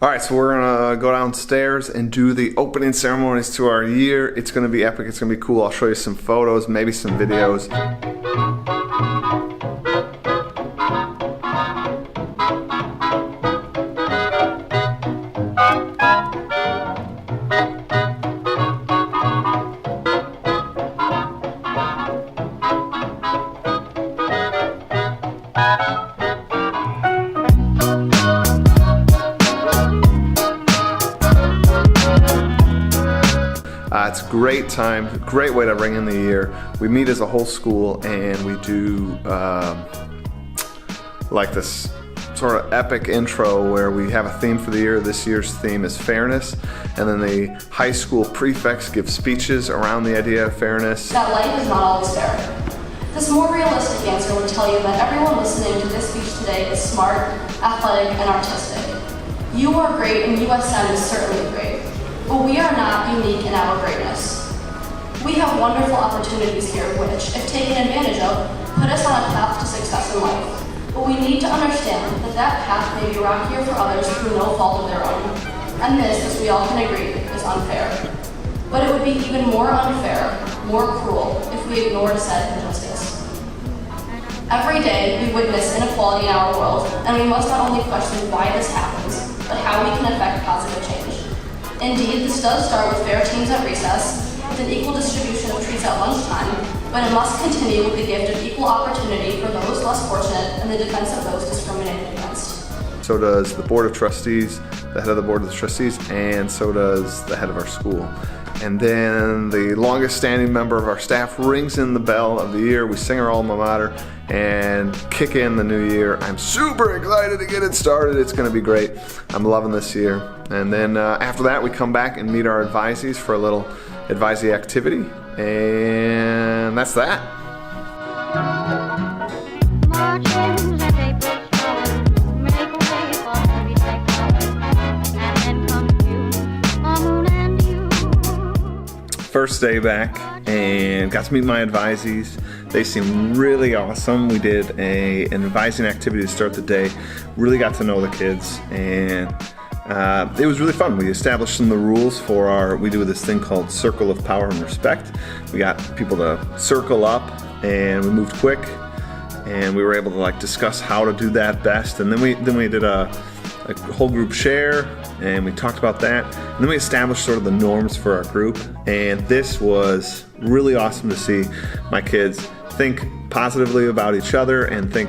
All right, so we're gonna go downstairs and do the opening ceremonies to our year. It's gonna be epic, it's gonna be cool. I'll show you some photos, maybe some videos. It's a great time, great way to bring in the year. We meet as a whole school and we do like this sort of epic intro where we have a theme for the year. This year's theme is fairness, and then the high school prefects give speeches around the idea of fairness. That life is not always fair. This more realistic answer would tell you that everyone listening to this speech today is smart, athletic, and artistic. You are great and USM is certainly great. But we are not unique in our greatness. We have wonderful opportunities here which, if taken advantage of, put us on a path to success in life. But we need to understand that that path may be rockier for others through no fault of their own. And this, as we all can agree, is unfair. But it would be even more unfair, more cruel, if we ignored said injustice. Every day, we witness inequality in our world, and we must not only question why this happens, but how we can affect positive change. Indeed, this does start with fair teams at recess, with an equal distribution of treats at lunchtime, but it must continue with the gift of equal opportunity for those less fortunate and the defense of those discriminated against. So does the Board of Trustees, the head of the Board of Trustees, and so does the head of our school. And then the longest standing member of our staff rings in the bell of the year. We sing our alma mater and kick in the new year. I'm super excited to get it started. It's gonna be great. I'm loving this year. And then after that, we come back and meet our advisees for a little advisee activity. And that's that. First day back and got to meet my advisees. They seem really awesome. We did an advising activity to start the day. Really got to know the kids, and it was really fun. We established some of the rules for we do this thing called Circle of Power and Respect. We got people to circle up, and we moved quick, and we were able to like discuss how to do that best. And then we did a whole group share, and we talked about that. And then we established sort of the norms for our group, and this was really awesome to see my kids think positively about each other and think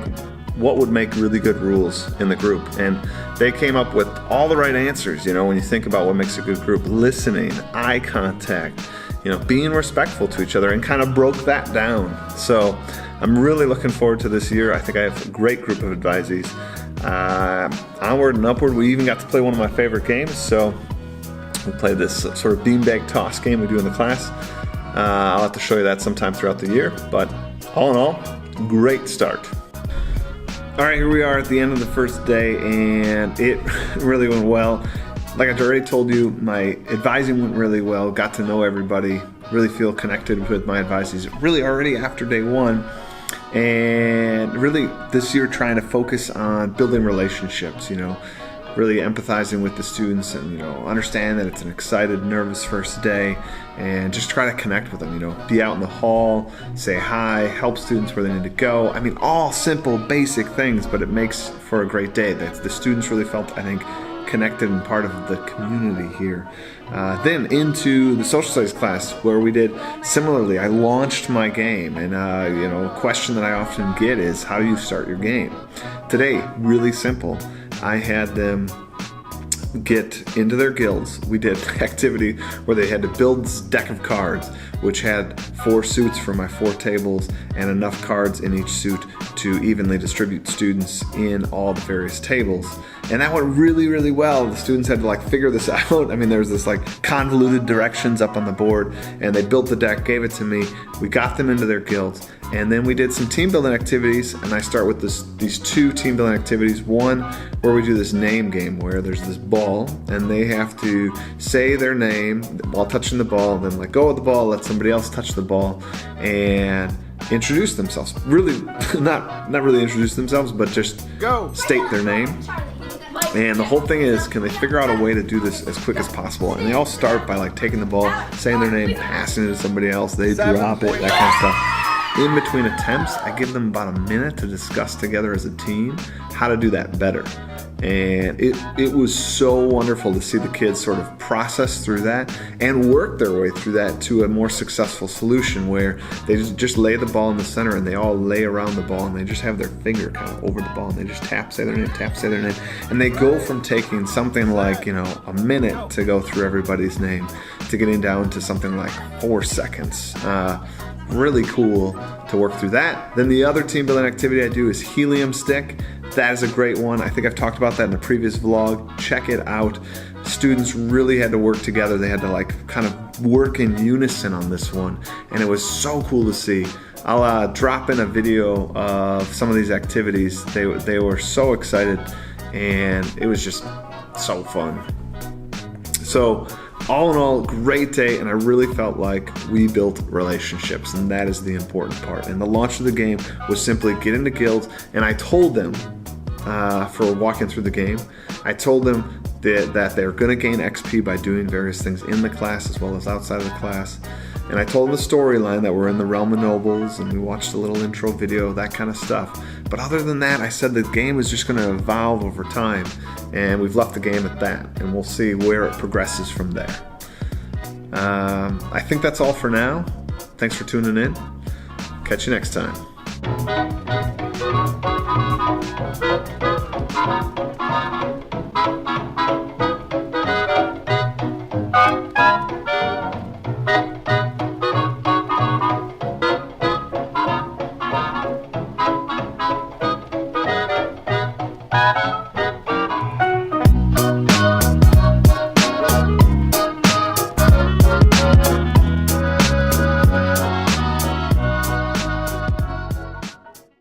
what would make really good rules in the group. And they came up with all the right answers, you know, when you think about what makes a good group. Listening, eye contact, you know, being respectful to each other, and kind of broke that down. So I'm really looking forward to this year. I think I have a great group of advisees. Onward and upward. We even got to play one of my favorite games. So we played this sort of beanbag toss game we do in the class. I'll have to show you that sometime throughout the year. But all in all, great start. All right, here we are at the end of the first day, and it really went well. Like I already told you, my advising went really well. Got to know everybody, really feel connected with my advisees really already after day one. And really this year trying to focus on building relationships, you know, really empathizing with the students and, you know, understand that it's an excited, nervous first day, and just try to connect with them, you know, be out in the hall, say hi, help students where they need to go. I mean, all simple, basic things, but it makes for a great day. The students really felt, I think, connected and part of the community here. Then into the social studies class, where we did similarly. I launched my game, and you know, a question that I often get is, how do you start your game? Today, really simple. I had them get into their guilds. We did an activity where they had to build this deck of cards, which had 4 suits for my 4 tables and enough cards in each suit to evenly distribute students in all the various tables. And that went really, really well. The students had to like figure this out. I mean, there was this like convoluted directions up on the board, and they built the deck, gave it to me. We got them into their guilds, and then we did some team building activities. And I start with these 2 team building activities. One where we do this name game where there's this ball, and they have to say their name while touching the ball, then let go of the ball, let somebody else touch the ball, and introduce themselves. Really, not really introduce themselves, but just state their name. And the whole thing is, can they figure out a way to do this as quick as possible? And they all start by like taking the ball, saying their name, passing it to somebody else, they drop it, that kind of stuff. In between attempts, I give them about a minute to discuss together as a team how to do that better. And it was so wonderful to see the kids sort of process through that and work their way through that to a more successful solution where they just lay the ball in the center and they all lay around the ball and they just have their finger kind of over the ball and they just tap, say their name, tap, say their name. And they go from taking something like, a minute to go through everybody's name to getting down to something like 4 seconds. Really cool to work through that. Then the other team building activity I do is helium stick. That is a great one. I think I've talked about that in a previous vlog. Check it out. Students really had to work together. They had to kind of work in unison on this one. And it was so cool to see. I'll drop in a video of some of these activities. They were so excited and it was just so fun. So all in all, great day, and I really felt like we built relationships, and that is the important part. And the launch of the game was simply get into guilds, and I told them, for walking through the game, I told them that they're going to gain XP by doing various things in the class as well as outside of the class. And I told them the storyline that we're in the realm of nobles, and we watched a little intro video, that kind of stuff. But other than that, I said the game is just going to evolve over time, and we've left the game at that, and we'll see where it progresses from there. I think that's all for now. Thanks for tuning in. Catch you next time.